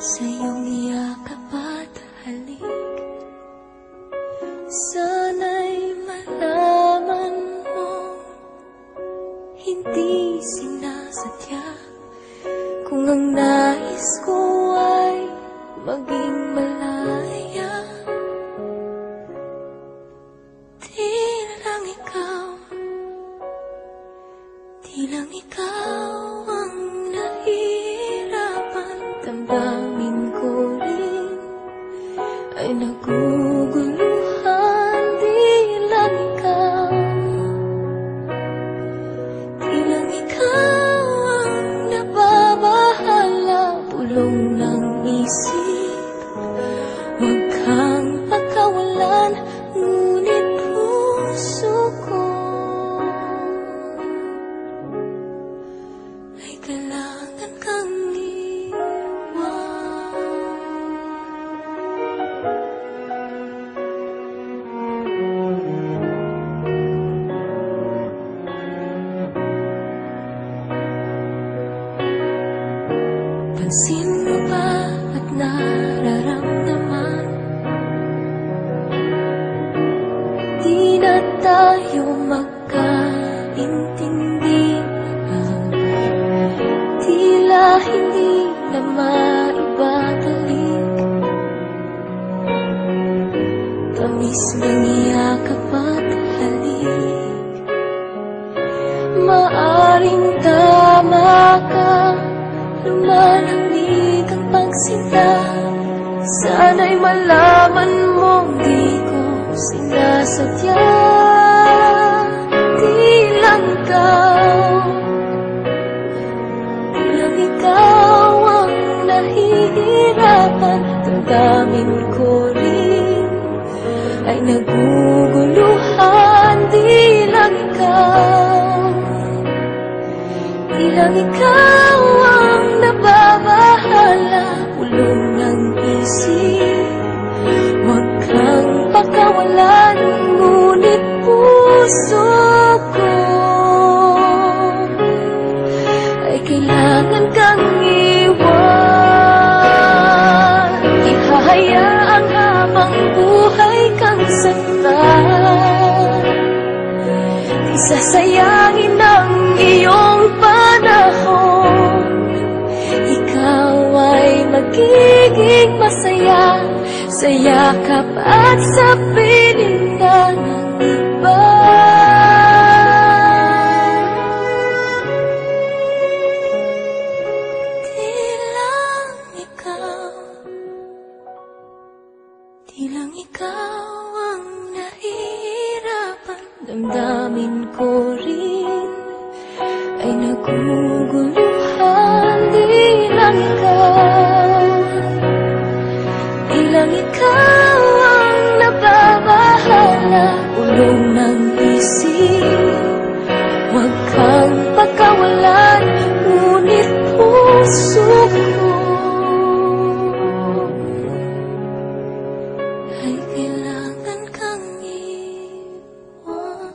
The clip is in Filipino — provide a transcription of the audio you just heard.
sa iyong yakap at halik. Sana'y malaman mo, hindi sinasadya. Kung ang nais ko ay maging malaya, di lang ikaw ang nahihirapan. Damdamin ko rin ay naguguluhan. Di lang ikaw ang nababahala. Pulong ng isip, huwag kang pagkawalan. Ngunit puso ko ay kailangan kang iwan. Pansin mo ba at nararamdaman? Di na tayo magkaintindihan. Tila hindi na maibabalik tamis ng yakap at halik. Maaring tama ka, lumalamig ang pagsinta. Sana'y malaman mong di ko sinasadya. Di lang ikaw ang nahihirapan. Damdamin ko rin ay naguguluhan. Di lang ikaw ang nababahala. Pulong ng isip, huwag kang pakawalan. Ngunit puso ko ay kailangan kang iwan. Ihahayaan habang buhay kang saktan. Di sasayangin ang iyong panahon. Ikaw ay magiging masaya sa yakap at sa piling ng iba. Di lang ikaw ang nahihirapan. Damdamin ko rin ay naguguluhan. Di lang ikaw ang nababahala. Ulong ng isip, huwag kang pagkawalan. Ngunit puso ko ay kailangan kang iwan.